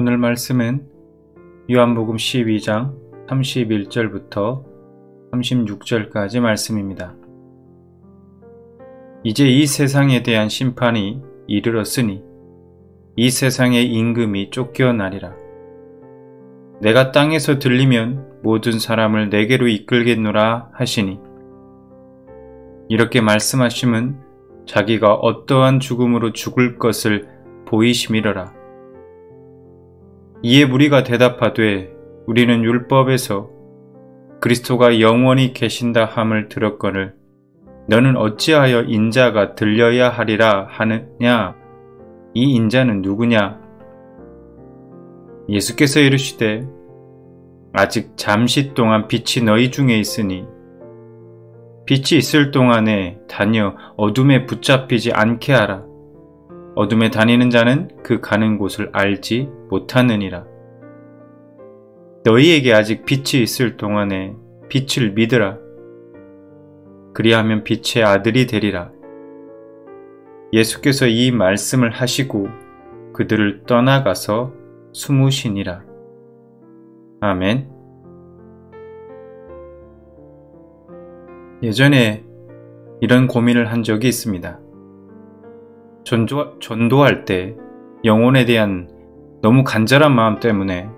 오늘 말씀은 요한복음 12장 31절부터 36절까지 말씀입니다. 이제 이 세상에 대한 심판이 이르렀으니 이 세상의 임금이 쫓겨나리라. 내가 땅에서 들리면 모든 사람을 내게로 이끌겠노라 하시니, 이렇게 말씀하심은 자기가 어떠한 죽음으로 죽을 것을 보이심이러라. 이에 무리가 대답하되, 우리는 율법에서 그리스도가 영원히 계신다 함을 들었거늘 너는 어찌하여 인자가 들려야 하리라 하느냐? 이 인자는 누구냐? 예수께서 이르시되, 아직 잠시 동안 빛이 너희 중에 있으니 빛이 있을 동안에 다녀 어둠에 붙잡히지 않게 하라. 어둠에 다니는 자는 그 가는 곳을 알지 못하느니라. 너희에게 아직 빛이 있을 동안에 빛을 믿으라. 그리하면 빛의 아들이 되리라. 예수께서 이 말씀을 하시고 그들을 떠나가서 숨으시니라. 아멘. 예전에 이런 고민을 한 적이 있습니다. 전도할 때 영혼에 대한 너무 간절한 마음 때문에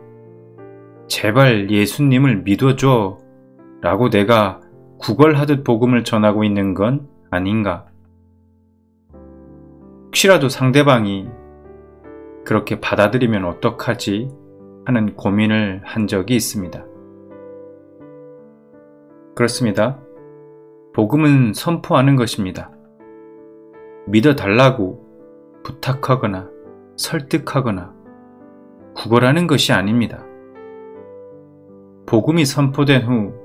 제발 예수님을 믿어줘 라고 내가 구걸하듯 복음을 전하고 있는 건 아닌가? 혹시라도 상대방이 그렇게 받아들이면 어떡하지 하는 고민을 한 적이 있습니다. 그렇습니다. 복음은 선포하는 것입니다. 믿어달라고 부탁하거나 설득하거나 구걸하는 것이 아닙니다. 복음이 선포된 후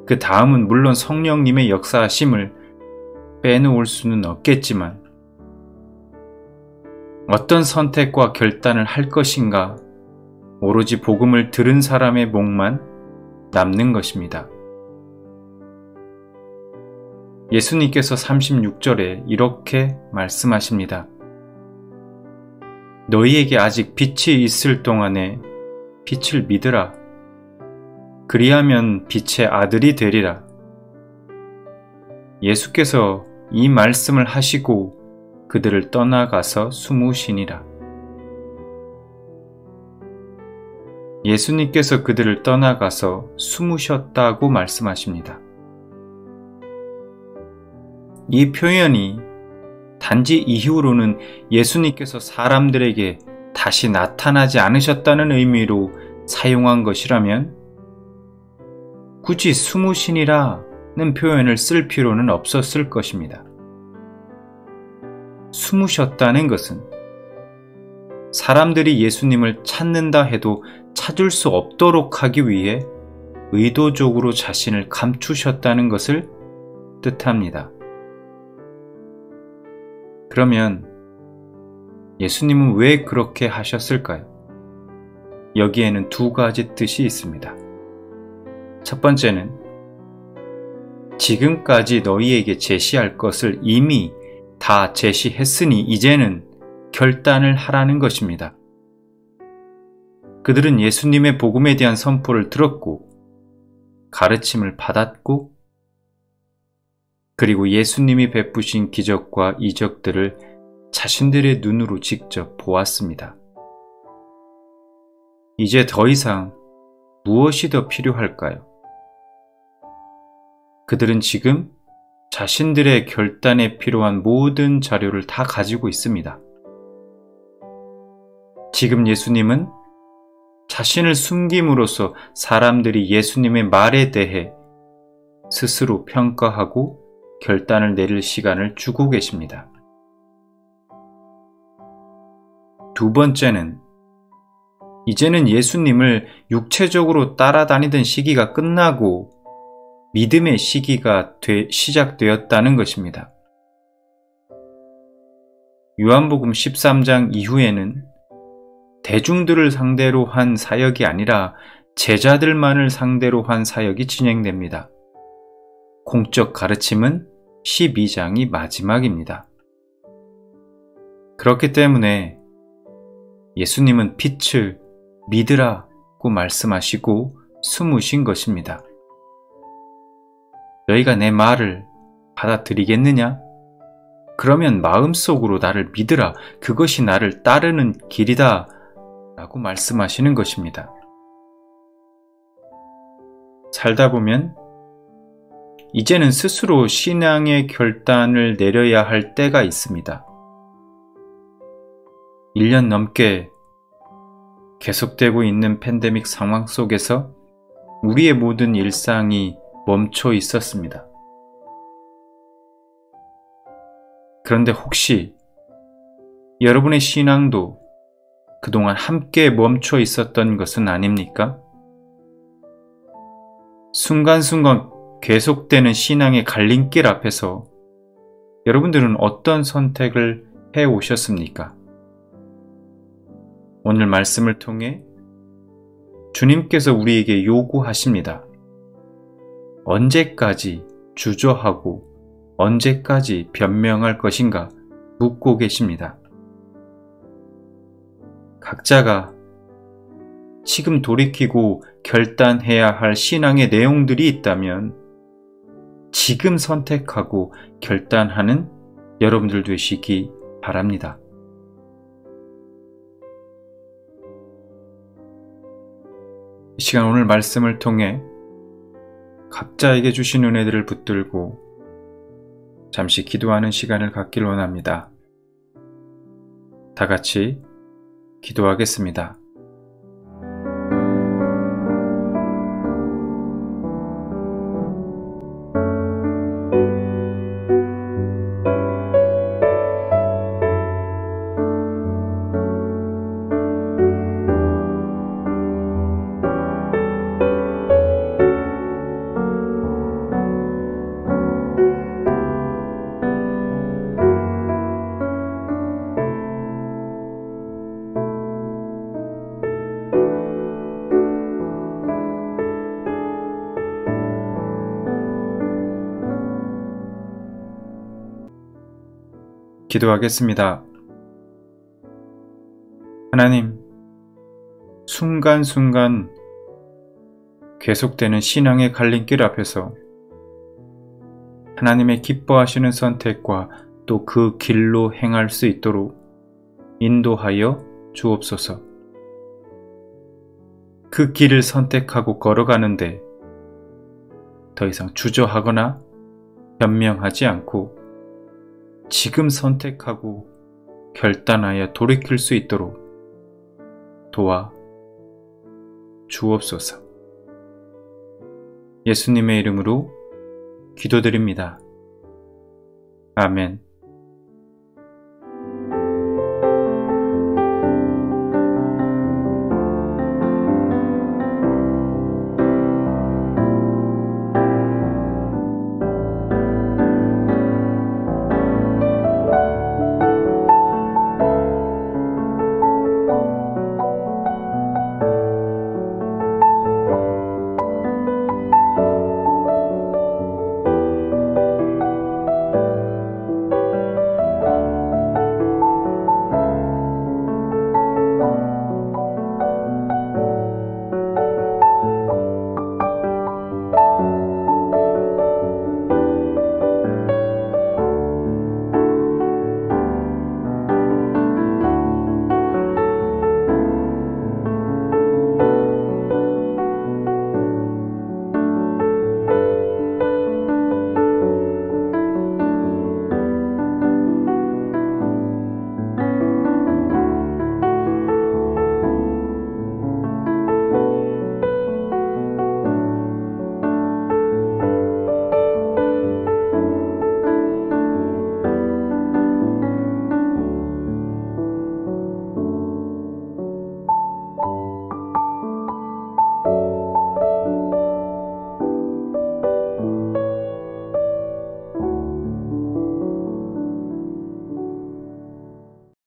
그 다음은 물론 성령님의 역사하심을 빼놓을 수는 없겠지만 어떤 선택과 결단을 할 것인가, 오로지 복음을 들은 사람의 목만 남는 것입니다. 예수님께서 36절에 이렇게 말씀하십니다. 너희에게 아직 빛이 있을 동안에 빛을 믿으라. 그리하면 빛의 아들이 되리라. 예수께서 이 말씀을 하시고 그들을 떠나가서 숨으시니라. 예수님께서 그들을 떠나가서 숨으셨다고 말씀하십니다. 이 표현이 단지 이후로는 예수님께서 사람들에게 다시 나타나지 않으셨다는 의미로 사용한 것이라면 굳이 숨으시니라는 표현을 쓸 필요는 없었을 것입니다. 숨으셨다는 것은 사람들이 예수님을 찾는다 해도 찾을 수 없도록 하기 위해 의도적으로 자신을 감추셨다는 것을 뜻합니다. 그러면 예수님은 왜 그렇게 하셨을까요? 여기에는 두 가지 뜻이 있습니다. 첫 번째는 지금까지 너희에게 제시할 것을 이미 다 제시했으니 이제는 결단을 하라는 것입니다. 그들은 예수님의 복음에 대한 선포를 들었고 가르침을 받았고 그리고 예수님이 베푸신 기적과 이적들을 자신들의 눈으로 직접 보았습니다. 이제 더 이상 무엇이 더 필요할까요? 그들은 지금 자신들의 결단에 필요한 모든 자료를 다 가지고 있습니다. 지금 예수님은 자신을 숨김으로써 사람들이 예수님의 말에 대해 스스로 평가하고 결단을 내릴 시간을 주고 계십니다. 두 번째는 이제는 예수님을 육체적으로 따라다니던 시기가 끝나고 믿음의 시기가 시작되었다는 것입니다. 요한복음 13장 이후에는 대중들을 상대로 한 사역이 아니라 제자들만을 상대로 한 사역이 진행됩니다. 공적 가르침은 12장이 마지막입니다. 그렇기 때문에 예수님은 빛을 믿으라고 말씀하시고 숨으신 것입니다. 너희가 내 말을 받아들이겠느냐? 그러면 마음속으로 나를 믿으라. 그것이 나를 따르는 길이다. 라고 말씀하시는 것입니다. 살다 보면 이제는 스스로 신앙의 결단을 내려야 할 때가 있습니다. 1년 넘게 계속되고 있는 팬데믹 상황 속에서 우리의 모든 일상이 멈춰 있었습니다. 그런데 혹시 여러분의 신앙도 그동안 함께 멈춰 있었던 것은 아닙니까? 순간순간 계속되는 신앙의 갈림길 앞에서 여러분들은 어떤 선택을 해 오셨습니까? 오늘 말씀을 통해 주님께서 우리에게 요구하십니다. 언제까지 주저하고 언제까지 변명할 것인가 묻고 계십니다. 각자가 지금 돌이키고 결단해야 할 신앙의 내용들이 있다면 지금 선택하고 결단하는 여러분들 되시기 바랍니다. 이 시간 오늘 말씀을 통해 각자에게 주신 은혜들을 붙들고 잠시 기도하는 시간을 갖길 원합니다. 다 같이 기도하겠습니다. 기도하겠습니다. 하나님, 순간순간 계속되는 신앙의 갈림길 앞에서 하나님의 기뻐하시는 선택과 또 그 길로 행할 수 있도록 인도하여 주옵소서. 그 길을 선택하고 걸어가는데 더 이상 주저하거나 변명하지 않고 지금 선택하고 결단하여 돌이킬 수 있도록 도와 주옵소서. 예수님의 이름으로 기도드립니다. 아멘.